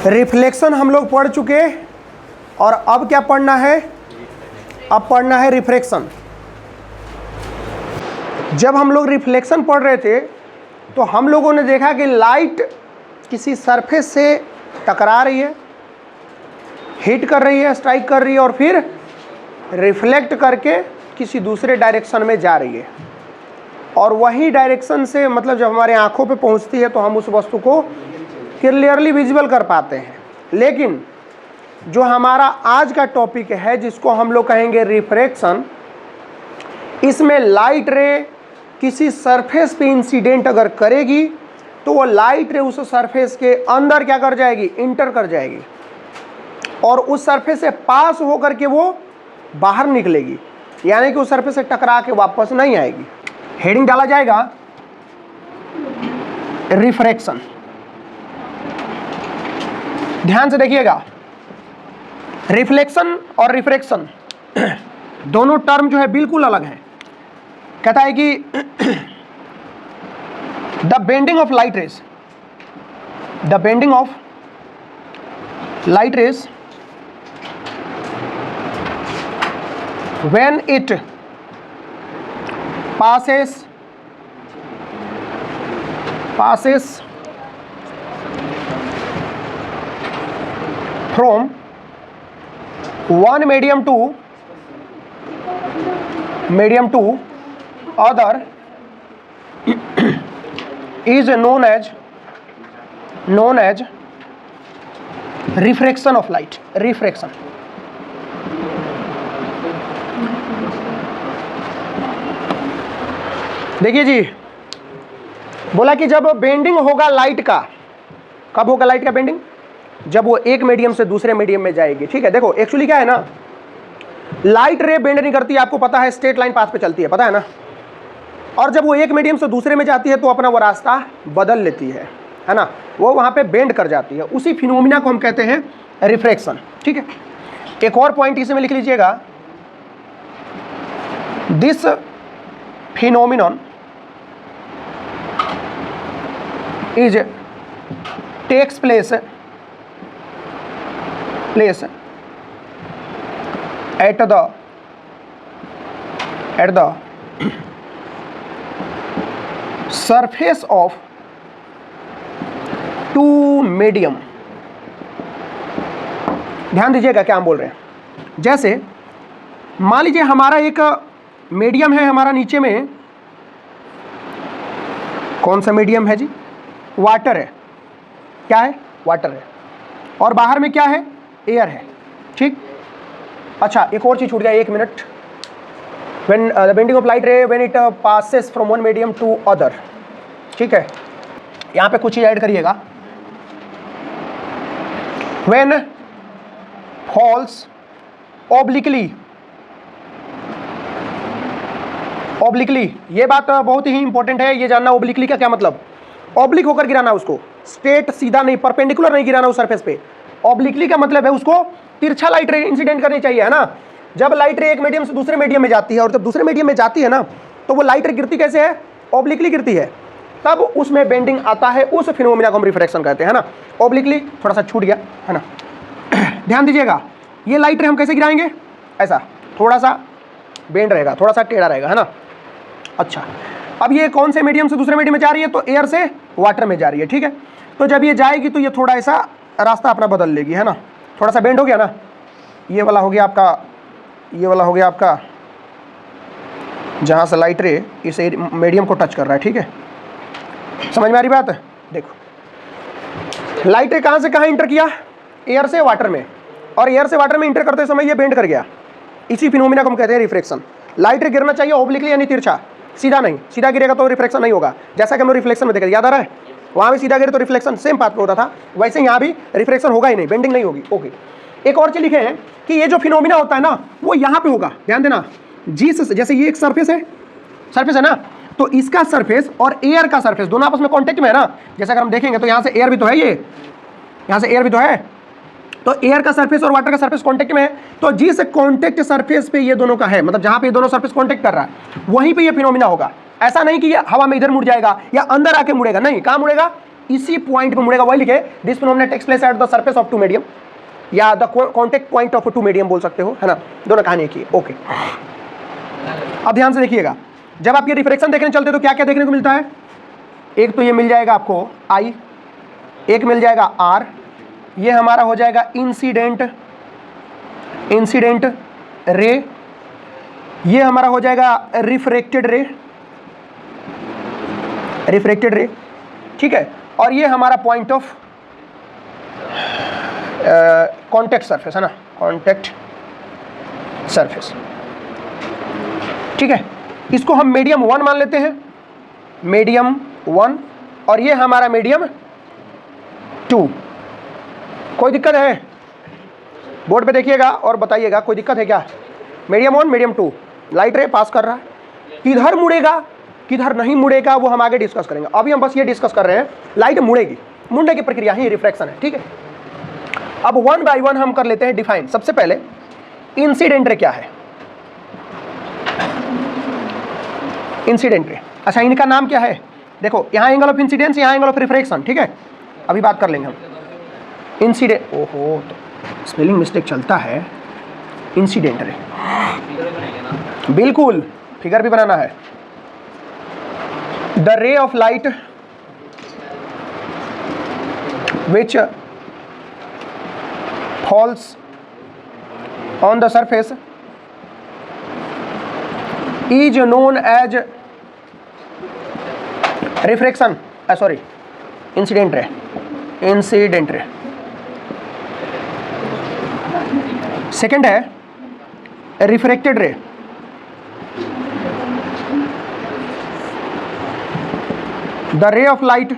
Reflection हम लोग पढ़ चुके और अब क्या पढ़ना है? अब पढ़ना है रिफ्रैक्शन। जब हम लोग रिफ्लेक्शन पढ़ रहे थे तो हम लोगों ने देखा कि लाइट किसी सरफेस से टकरा रही है, हिट कर रही है, स्ट्राइक कर रही है और फिर रिफ्लेक्ट करके किसी दूसरे डायरेक्शन में जा रही है। और वही डायरेक्शन से मतलब जब हमारे आंखों पे पहुंचती है तो हम उस वस्तु को क्लियरली विजिबल कर पाते हैं। लेकिन जो हमारा आज का टॉपिक है जिसको हम लोग कहेंगे रिफ्रैक्शन, इसमें लाइट रे किसी सरफेस पे इंसिडेंट अगर करेगी तो वो लाइट रे उस सरफेस के अंदर क्या कर जाएगी? इंटर कर जाएगी और उस सरफेस से पास होकर के वो बाहर निकलेगी, यानी कि उस सरफेस से टकरा के वापस नहीं आएगी। हेडिंग डाला जाएगा रिफ्रैक्शन। ध्यान से देखिएगा, रिफ्लेक्शन और रिफ्रैक्शन दोनों टर्म जो है बिल्कुल अलग है। कहता है कि the bending of light rays, the bending of light rays when it passes from one medium to other is known as refraction of light. Refraction देखिए जी, बोला कि जब बेंडिंग होगा लाइट का, कब होगा लाइट का बेंडिंग? जब वो एक मीडियम से दूसरे मीडियम में जाएगी। ठीक है, देखो एक्चुअली क्या है ना, लाइट रे बेंड नहीं करती, आपको पता है, स्ट्रेट लाइन पाथ पे चलती है, पता है ना। और जब वो एक मीडियम से दूसरे में जाती है तो अपना वो रास्ता बदल लेती है ना, वो वहाँ पे बेंड कर जाती है। उसी फिनोमिना को हम कहते हैं रिफ्रैक्शन। ठीक है, एक और पॉइंट इसमें लिख लीजिएगा, this phenomenon takes place at the surface of two medium। ध्यान दीजिएगा क्या हम बोल रहे हैं। जैसे मान लीजिए हमारा एक मीडियम है, हमारा नीचे में कौन सा मीडियम है जी? वाटर है। क्या है? वाटर है। और बाहर में क्या है? एयर है। ठीक, अच्छा एक और चीज छूट गया, एक minute. When the bending of light ray when it passes from one medium to other. ठीक है, यहां पे कुछ चीज ऐड करिएगा। व्हेन फॉल्स ऑब्लिकली, ये बात बहुत ही इंपॉर्टेंट है, ये जानना ऑब्लिकली का क्या मतलब। ऑब्लिक होकर गिराना उसको, स्ट्रेट सीधा नहीं, परपेंडिकुलर नहीं गिराना उस सरफेस पे। ऑब्लिकली का मतलब है उसको तिरछा लाइट रे इंसिडेंट करनी चाहिए, है ना। जब लाइट रे एक मीडियम से दूसरे मीडियम में जाती है और जब दूसरे मीडियम में जाती है ना, तो वो लाइट रे गिरती कैसे है? ऑब्लिकली गिरती है, तब उसमें बेंडिंग आता है। उस फिनोमिना को हम रिफ्रैक्शन कहते हैं, है ना। ऑब्लिकली थोड़ा सा छूट गया, है ना। ध्यान दीजिएगा, ये लाइट रे हम कैसे गिराएंगे? ऐसा, थोड़ा सा बेंड रहेगा, थोड़ा सा टेढ़ा रहेगा, है ना। अच्छा, अब ये कौन से मीडियम से दूसरे मीडियम में जा रही है? तो एयर से वाटर में जा रही है। ठीक है, तो जब ये जाएगी तो ये थोड़ा ऐसा रास्ता अपना बदल लेगी, है ना। थोड़ा सा बेंड हो गया ना, ये वाला हो गया आपका, ये वाला हो गया आपका जहाँ से लाइट रे इस मीडियम को टच कर रहा है। ठीक है, समझ में आ रही बात? देखो, लाइट रे कहाँ से कहाँ इंटर किया? एयर से वाटर में, और एयर से वाटर में इंटर करते समय ये बेंड कर गया। इसी फिनोमिना को हम कहते हैं रिफ्रैक्शन। लाइट रे गिरना चाहिए ऑब्लिकली यानी तिरछा, सीधा नहीं। सीधा गिरेगा तो रिफ्लेक्शन नहीं होगा, जैसा कि हम लोग रिफ्लेक्शन में देखा, याद आ रहा है? वहाँ भी सीधा गिरे तो रिफ्लेक्शन सेम पाथ पे होता था, वैसे यहाँ भी रिफ्लेक्शन होगा ही नहीं, बेंडिंग नहीं होगी। ओके, एक और चीज लिखे हैं कि ये जो फिनोमिना होता है ना, वो यहाँ पे होगा। ध्यान देना, जैसे ये एक सरफेस है ना, तो इसका सरफेस और एयर का सरफेस दोनों आपस में कॉन्टेक्ट में है ना। जैसे अगर हम देखेंगे तो यहाँ से एयर भी तो है, ये यहाँ से एयर भी तो है, तो एयर का सरफेस और वाटर का सरफेस कांटेक्ट में है, तो जिस कांटेक्ट सरफेस पे ये दोनों का है, मतलब जहां पे ये दोनों सरफेस कांटेक्ट कर रहा है, वहीं पे ये फिनोमिना होगा। ऐसा नहीं कि ये हवा में इधर मुड़ जाएगा या अंदर आके मुड़ेगा, नहीं। कहां मुड़ेगा? इसी पॉइंट पे मुड़ेगा, वही लिखे this phenomena takes place at the surface of two medium, या the contact point of two medium बोल सकते हो, है ना, दोनों कहानी एक ही। ओके, अब ध्यान से देखिएगा, जब आप ये रिफ्रैक्शन देखने चलते तो क्या क्या देखने को मिलता है? एक तो ये मिल जाएगा आपको आई, एक मिल जाएगा आर, ये हमारा हो जाएगा इंसिडेंट रे, ये हमारा हो जाएगा रिफ्रैक्टेड रे, ठीक है, और ये हमारा पॉइंट ऑफ कॉन्टेक्ट सरफेस है ना, कॉन्टेक्ट सरफेस, ठीक है। इसको हम मीडियम 1 मान लेते हैं, मीडियम 1, और ये हमारा मीडियम 2। कोई दिक्कत है? बोर्ड पे देखिएगा और बताइएगा कोई दिक्कत है क्या? मीडियम 1 मीडियम 2, लाइट रे पास कर रहा है, किधर मुड़ेगा किधर नहीं मुड़ेगा वो हम आगे डिस्कस करेंगे। अभी हम बस ये डिस्कस कर रहे हैं लाइट मुड़ेगी, मुड़ने की प्रक्रिया ही रिफ्रैक्शन है, ठीक है। अब 1 बाय 1 हम कर लेते हैं डिफाइन। सबसे पहले इंसिडेंट रे क्या है? इंसिडेंट रे, अच्छा इनका नाम क्या है? देखो यहाँ एंगल ऑफ इंसिडेंस, यहाँ एंगल ऑफ रिफ्रैक्शन, ठीक है, अभी बात कर लेंगे हम। इंसिडेंट, ओहो तो स्पेलिंग मिस्टेक चलता है, इंसिडेंट रे, बिल्कुल फिगर भी बनाना है। The ray of light which falls on the surface is known as refraction, sorry, incident ray, second है refracted ray, the ray of light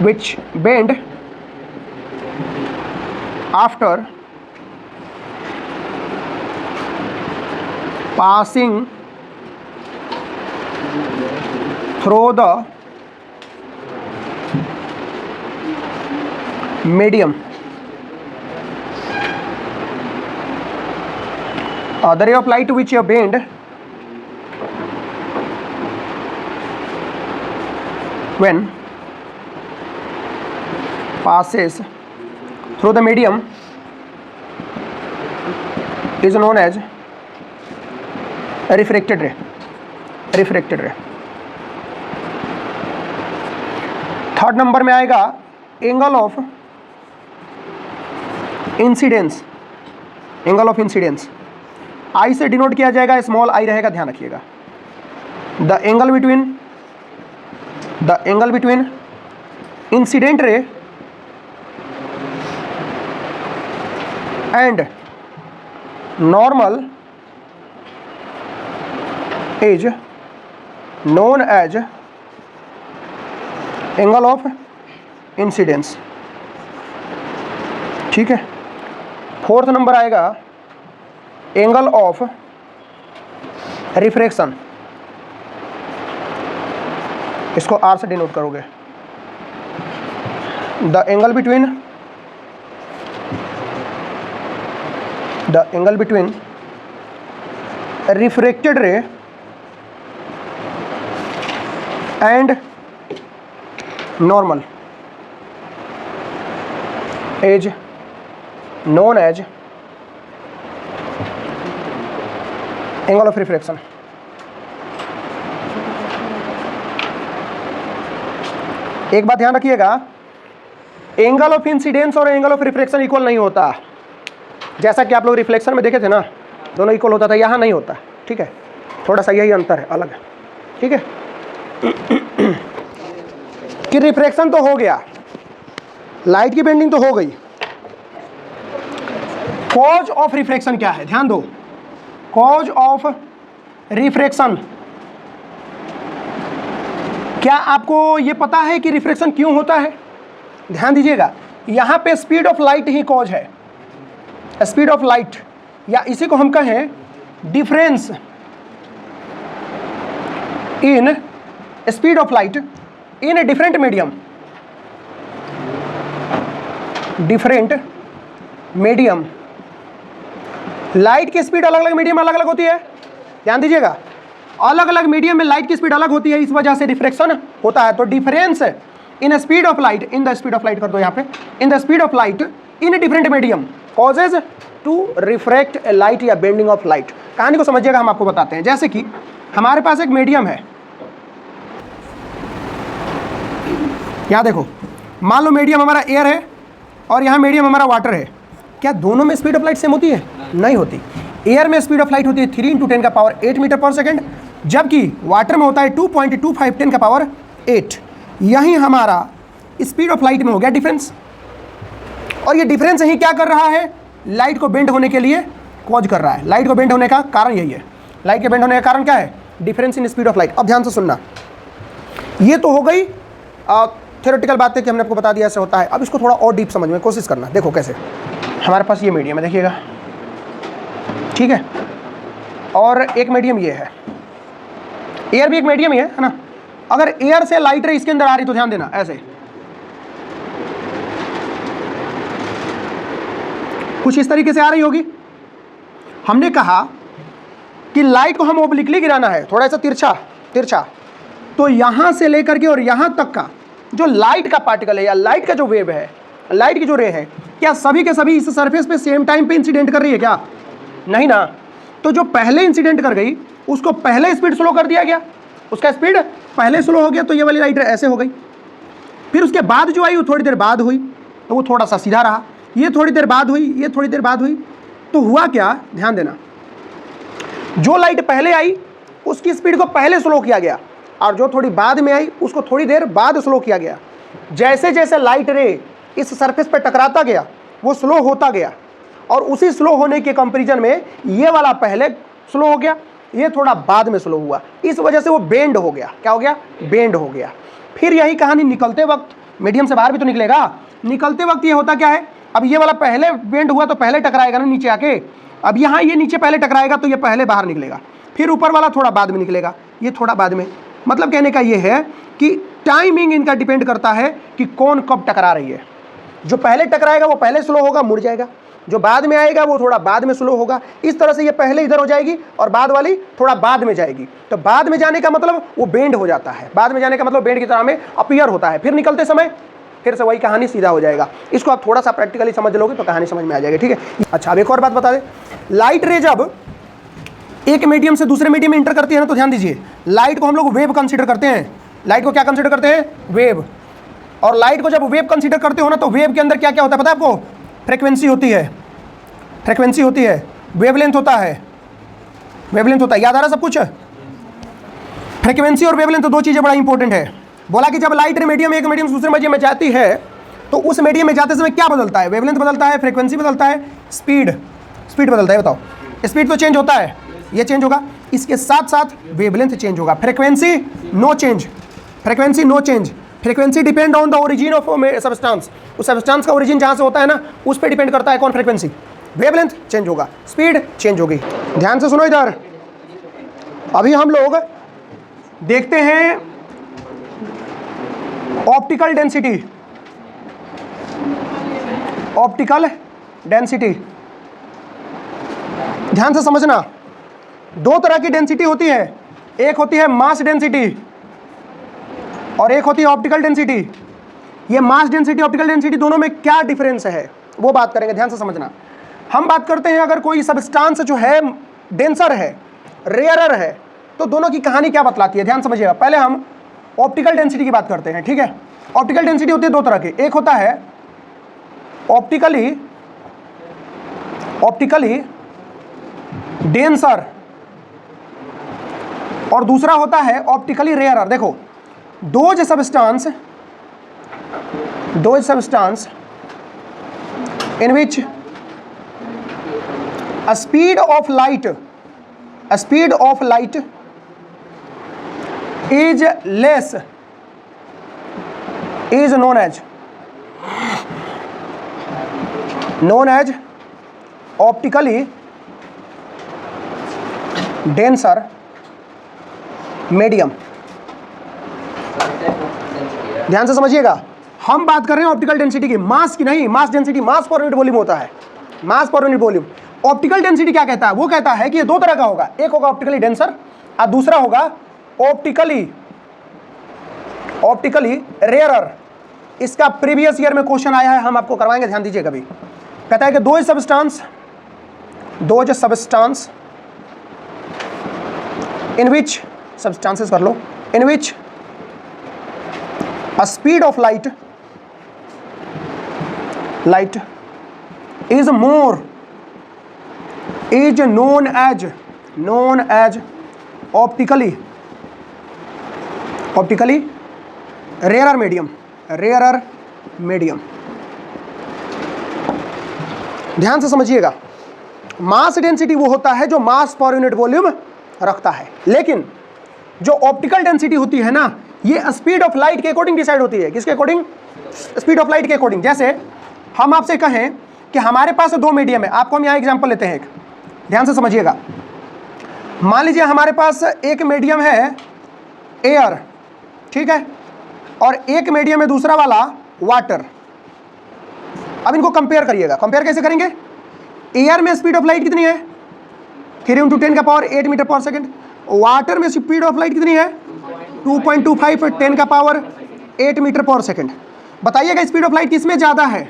which bend after passing through the medium. The ray of light which bend when passes through the medium is known as refracted रे, third number में आएगा angle of incidence, आई से denote किया जाएगा, small I रहेगा, ध्यान रखिएगा। The angle between incident ray and normal is known as angle of incidence, ठीक है। फोर्थ नंबर आएगा एंगल ऑफ रिफ्रैक्शन, इसको आर से डिनोट करोगे। द एंगल बिटवीन रिफ्रैक्टेड रे and normal is known as angle of refraction। एक बात ध्यान रखिएगा, एंगल ऑफ इंसिडेंस और एंगल ऑफ रिफ्लेक्शन इक्वल नहीं होता। जैसा कि आप लोग रिफ्लेक्शन में देखे थे ना, दोनों इक्वल होता था, यहाँ नहीं होता, ठीक है, थोड़ा सा यही अंतर है, अलग है, ठीक है। कि रिफ्रैक्शन तो हो गया, लाइट की बेंडिंग तो हो गई, कॉज ऑफ रिफ्रैक्शन क्या है? ध्यान दो, कॉज ऑफ रिफ्रैक्शन, क्या आपको ये पता है कि रिफ्रैक्शन क्यों होता है? ध्यान दीजिएगा, यहां पे speed of light he cause है, स्पीड ऑफ लाइट, या इसी को हम कहें difference in speed of light in a different medium. Light की स्पीड अलग अलग मीडियम अलग अलग होती है, ध्यान दीजिएगा। अलग अलग मीडियम में लाइट की स्पीड अलग होती है, इस वजह से रिफ्रैक्शन होता है। तो difference in speed of light, in the speed of light कर दो यहाँ पे, in the speed of light in different medium causes to refract a light या बेंडिंग ऑफ लाइट। कहानी को समझिएगा, हम आपको बताते हैं। जैसे कि हमारे पास एक मीडियम है, यहाँ देखो, मान लो मीडियम हमारा एयर है और यहाँ मीडियम हमारा वाटर है। क्या दोनों में स्पीड ऑफ लाइट सेम होती है? नहीं होती। एयर में स्पीड ऑफ लाइट होती है 3 × 10⁸ मीटर पर सेकेंड, जबकि वाटर में होता है 2.25 10⁸ यही हमारा स्पीड ऑफ लाइट में हो गया डिफरेंस। और ये डिफरेंस यही क्या कर रहा है? लाइट को बेंड होने के लिए कॉज कर रहा है। लाइट को बेंड होने का कारण यही है। लाइट के बेंड होने का कारण क्या है? Difference in speed of light. अब ध्यान से सुनना, ये तो हो गई थ्योरेटिकल बात है कि हमने आपको बता दिया ऐसे होता है। अब इसको थोड़ा और डीप समझ में कोशिश करना। देखो कैसे, हमारे पास ये मीडियम है, देखिएगा, ठीक है, और एक मीडियम ये है, एयर भी एक मीडियम ही है ना। अगर एयर से लाइट रे इसके अंदर आ रही तो ध्यान देना, ऐसे कुछ इस तरीके से आ रही होगी। हमने कहा कि लाइट को हम ओब्लिकली गिराना है, थोड़ा सा तिरछा तिरछा, तो यहां से लेकर के और यहां तक का जो लाइट का पार्टिकल है या लाइट का जो वेव है, लाइट की जो रे है, क्या सभी के सभी इस सरफेस पे सेम टाइम पे इंसिडेंट कर रही है क्या? नहीं ना। तो जो पहले इंसिडेंट कर गई उसको पहले स्पीड स्लो कर दिया गया, उसका स्पीड पहले स्लो हो गया, तो ये वाली लाइट ऐसे हो गई। फिर उसके बाद जो आई वो थोड़ी देर बाद हुई, तो वो थोड़ा सा सीधा रहा। ये थोड़ी देर बाद हुई, ये थोड़ी देर बाद हुई। तो हुआ क्या, ध्यान देना, जो लाइट पहले आई उसकी स्पीड को पहले स्लो किया गया, और जो थोड़ी बाद में आई उसको थोड़ी देर बाद स्लो किया गया। जैसे जैसे लाइट रे इस सरफेस पर टकराता गया वो स्लो होता गया, और उसी स्लो होने के कंपैरिजन में ये वाला पहले स्लो हो गया, ये थोड़ा बाद में स्लो हुआ। इस वजह से वो बेंड हो गया। क्या हो गया? बेंड हो गया। फिर यही कहानी निकलते वक्त, मीडियम से बाहर भी तो निकलेगा। निकलते वक्त ये होता क्या है, अब ये वाला पहले बेंड हुआ तो पहले टकराएगा ना नीचे आके, अब यहाँ ये नीचे पहले टकराएगा तो ये पहले बाहर निकलेगा, फिर ऊपर वाला थोड़ा बाद में निकलेगा, ये थोड़ा बाद में। मतलब कहने का ये है कि टाइमिंग इनका डिपेंड करता है कि कौन कब टकरा रही है। जो पहले टकराएगा वो पहले स्लो होगा, मुड़ जाएगा, जो बाद में आएगा वो थोड़ा बाद में स्लो होगा। इस तरह से ये पहले इधर हो जाएगी और बाद वाली थोड़ा बाद में जाएगी। तो बाद में जाने का मतलब वो बेंड हो जाता है, बाद में जाने का मतलब बेंड की तरह में अपीयर होता है। फिर निकलते समय फिर से वही कहानी सीधा हो जाएगा। इसको आप थोड़ा सा प्रैक्टिकली समझ लोगे तो कहानी समझ में आ जाएगी, ठीक है। अच्छा, अब एक और बात बता दें, लाइट रे जब एक मीडियम से दूसरे मीडियम में इंटर करती है ना, तो ध्यान दीजिए, लाइट को हम लोग वेव कंसीडर करते हैं। लाइट को क्या कंसीडर करते हैं? वेव। और लाइट को जब वेव कंसीडर करते हो ना, तो वेव के अंदर क्या क्या होता है पता है आपको? फ्रीक्वेंसी होती है, फ्रीक्वेंसी होती है, वेवलेंथ होता है, वेवलेंथ होता है। याद आ रहा सब कुछ? फ्रीक्वेंसी और वेवलेंथ तो दो चीज़ें बड़ा इंपॉर्टेंट है। बोला कि जब लाइट मीडियम एक मीडियम से दूसरे मीडियम में जाती है तो उस मीडियम में जाते समय क्या बदलता है? वेवलेंथ बदलता है, फ्रीक्वेंसी बदलता है, स्पीड बदलता है। बताओ, स्पीड तो चेंज होता है, ये चेंज होगा, इसके साथ साथ वेवलेंथ चेंज होगा। Frequency no change, frequency no change. Frequency depend on the origin of substance. उस सब्सटेंस का ओरिजिन जहाँ से होता है ना, उस पर डिपेंड करता है कौन? फ्रीक्वेंसी। वेवलेंथ चेंज होगा, स्पीड चेंज होगी। ध्यान से सुनो इधर, अभी हम लोग देखते हैं ऑप्टिकल डेंसिटी। ऑप्टिकल डेंसिटी ध्यान से समझना, दो तरह की डेंसिटी होती है, एक होती है मास डेंसिटी और एक होती है ऑप्टिकल डेंसिटी। ये मास डेंसिटी ऑप्टिकल डेंसिटी दोनों में क्या डिफरेंस है वो बात करेंगे, ध्यान से समझना। हम बात करते हैं अगर कोई सब्सटेंस जो है डेंसर है, रेयरर है, तो दोनों की कहानी क्या बतलाती है, ध्यान समझिएगा। पहले हम ऑप्टिकल डेंसिटी की बात करते हैं, ठीक है। ऑप्टिकल डेंसिटी होती है दो तरह की, एक होता है ऑप्टिकली डेंसर और दूसरा होता है ऑप्टिकली रेयरर। देखो, those substance in which a speed of light is less is known as optically denser medium। ध्यान से समझिएगा, हम बात कर रहे हैं ऑप्टिकल डेंसिटी की, मास की नहीं। Mass density mass per unit volume होता है, मास per unit volume. Optical density क्या कहता है? वो कहता है कि ये दो तरह का होगा, एक होगा ऑप्टिकली डेंसर और दूसरा होगा ऑप्टिकली रेयरर। इसका प्रीवियस ईयर में क्वेश्चन आया है, हम आपको करवाएंगे, ध्यान दीजिए। कभी कहता है कि दो सब्सटेंस इन विच सब्सटेंसेस कर लो, इन विच a speed of light is known as optically rarer medium। ध्यान से समझिएगा, मास डेंसिटी वो होता है जो मास पर यूनिट वॉल्यूम रखता है, लेकिन जो ऑप्टिकल डेंसिटी होती है ना, ये स्पीड ऑफ लाइट के अकॉर्डिंग डिसाइड होती है। किसके अकॉर्डिंग? स्पीड ऑफ लाइट के अकॉर्डिंग। जैसे हम आपसे कहें कि हमारे पास दो मीडियम है, आपको हम यहाँ एग्जांपल लेते हैं एक, ध्यान से समझिएगा। मान लीजिए हमारे पास एक मीडियम है एयर, ठीक है, और एक मीडियम है दूसरा वाला वाटर। अब इनको कंपेयर करिएगा। कंपेयर कैसे करेंगे? एयर में स्पीड ऑफ लाइट कितनी है? 3 × 10⁸ मीटर पर सेकेंड। वाटर में स्पीड ऑफ लाइट कितनी है? 2.25 10⁸ मीटर पर सेकेंड। बताइएगा स्पीड ऑफ लाइट किसमें ज़्यादा है?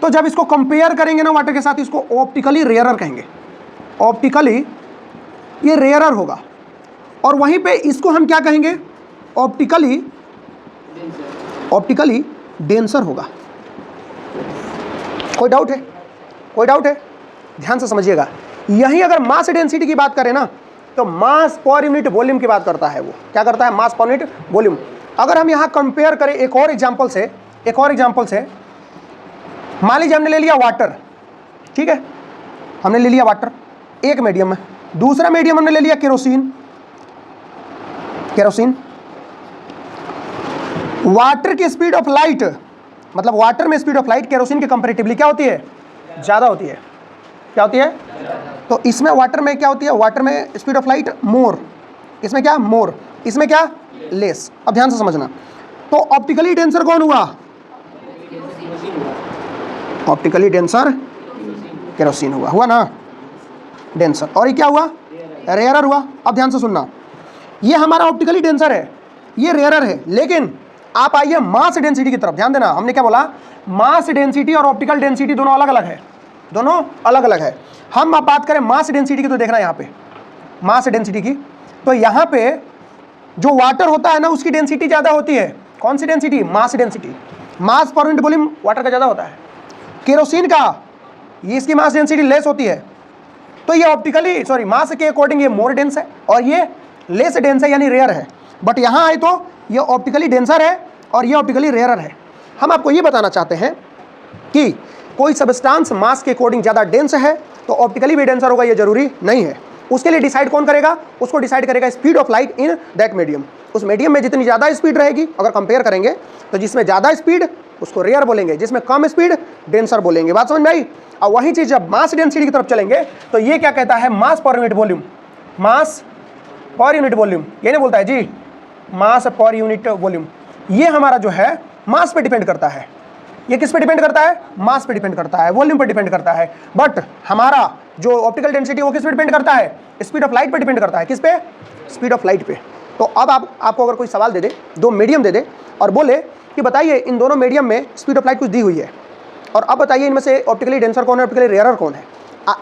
तो जब इसको कंपेयर करेंगे ना वाटर के साथ, इसको ऑप्टिकली रेयरर कहेंगे। ऑप्टिकली ये रेयरर होगा, और वहीं पे इसको हम क्या कहेंगे? ऑप्टिकली डेंसर होगा। कोई डाउट है? कोई डाउट है? ध्यान से समझिएगा। यहीं अगर मास डेंसिटी की बात करें ना, तो मास पर यूनिट वॉल्यूम की बात करता है। वो क्या करता है? मास पर यूनिट वॉल्यूम। अगर हम यहाँ कंपेयर करें एक और एग्जांपल से, मान लीजिए हमने ले लिया वाटर, ठीक है, हमने ले लिया वाटर एक मीडियम में, दूसरा मीडियम हमने ले लिया केरोसिन। वाटर की स्पीड ऑफ लाइट, मतलब वाटर में स्पीड ऑफ लाइट केरोसिन के कंपैरेटिवली क्या होती है? ज़्यादा होती है। क्या होती है? तो इसमें वाटर में क्या होती है? वाटर में स्पीड ऑफ लाइट मोर, इसमें क्या? मोर, इसमें क्या? लेस। अब ध्यान से समझना, तो ऑप्टिकली डेंसर कौन हुआ? ऑप्टिकली डेंसर केरोसिन हुआ ना, डेंसर। और ये क्या हुआ? रेयरर हुआ। अब ध्यान से सुनना, ये हमारा ऑप्टिकली डेंसर है, ये रेयरर है। लेकिन आप आइए मास डेंसिटी की तरफ, ध्यान देना। हमने क्या बोला? मास डेंसिटी और ऑप्टिकल डेंसिटी दोनों अलग अलग है, दोनों अलग अलग है। हम अब बात करें मास डेंसिटी की, तो देखना यहाँ पे मास डेंसिटी की, तो यहाँ पे जो वाटर होता है ना, उसकी डेंसिटी ज़्यादा होती है। कौन सी डेंसिटी? Mass density. मास पर यूनिट वॉल्यूम वाटर का ज़्यादा होता है। केरोसिन का ये इसकी मास डेंसिटी लेस होती है, तो ये मास के अकॉर्डिंग ये मोर डेंस है, और ये लेस डेंस है, यानी रेयर है। बट यहाँ आए तो ये ऑप्टिकली डेंसर है और ये ऑप्टिकली रेयरर है। हम आपको ये बताना चाहते हैं कि कोई सब्सटेंस मास के अकॉर्डिंग ज़्यादा डेंस है तो ऑप्टिकली भी डेंसर होगा, ये जरूरी नहीं है। उसके लिए डिसाइड कौन करेगा? उसको डिसाइड करेगा speed of light in that medium. उस मीडियम में जितनी ज़्यादा स्पीड रहेगी, अगर कंपेयर करेंगे तो जिसमें ज़्यादा स्पीड उसको रेयर बोलेंगे, जिसमें कम स्पीड डेंसर बोलेंगे। बात समझ में आई? और वही चीज़ जब मास डेंसिटी की तरफ चलेंगे तो ये क्या कहता है? मास पर यूनिट वॉल्यूम। मास पर यूनिट वॉल्यूम ये नहीं बोलता है जी, मास पर यूनिट वॉल्यूम। ये हमारा जो है मास पे डिपेंड करता है। ये किस पे डिपेंड करता है? मास पे डिपेंड करता है, वॉल्यूम पे डिपेंड करता है। बट हमारा जो ऑप्टिकल डेंसिटी वो किस पे डिपेंड करता है? स्पीड ऑफ लाइट पे डिपेंड करता है। किस पे? स्पीड ऑफ लाइट पे। तो अब आपको अगर कोई सवाल दे दे, दो मीडियम दे दे और बोले कि बताइए इन दोनों मीडियम में स्पीड ऑफ लाइट कुछ दी हुई है, और अब बताइए इनमें से ऑप्टिकली डेंसर कौन है, ऑप्टिकली रेयरर कौन है।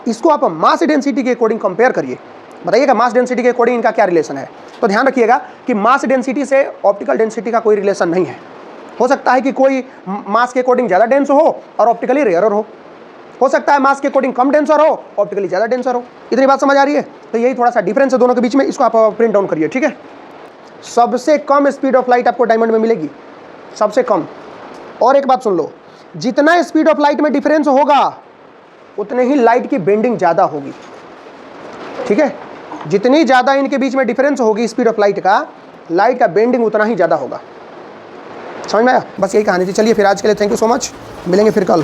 इसको आप मास डेंसिटी के अकॉर्डिंग कंपेयर करिए, बताइएगा मास डेंसिटी के अकॉर्डिंग इनका क्या रिलेशन है। तो ध्यान रखिएगा कि मास डेंसिटी से ऑप्टिकल डेंसिटी का कोई रिलेशन नहीं है। हो सकता है कि कोई मास के अकॉर्डिंग ज़्यादा डेंस हो और ऑप्टिकली रेयरर हो सकता है मास के अकॉर्डिंग कम डेंसर हो, ऑप्टिकली ज़्यादा डेंसर हो। इतनी बात समझ आ रही है? तो यही थोड़ा सा डिफरेंस है दोनों के बीच में, इसको आप प्रिंट डाउन करिए, ठीक है। सबसे कम स्पीड ऑफ लाइट आपको डायमंड में मिलेगी, सबसे कम। और एक बात सुन लो, जितना स्पीड ऑफ लाइट में डिफरेंस होगा उतने ही लाइट की बेंडिंग ज़्यादा होगी, ठीक है। जितनी ज़्यादा इनके बीच में डिफरेंस होगी स्पीड ऑफ लाइट का बेंडिंग उतना ही ज़्यादा होगा। समझ में आया? बस यही कहानी थी। चलिए फिर आज के लिए थैंक यू सो मच, मिलेंगे फिर कल।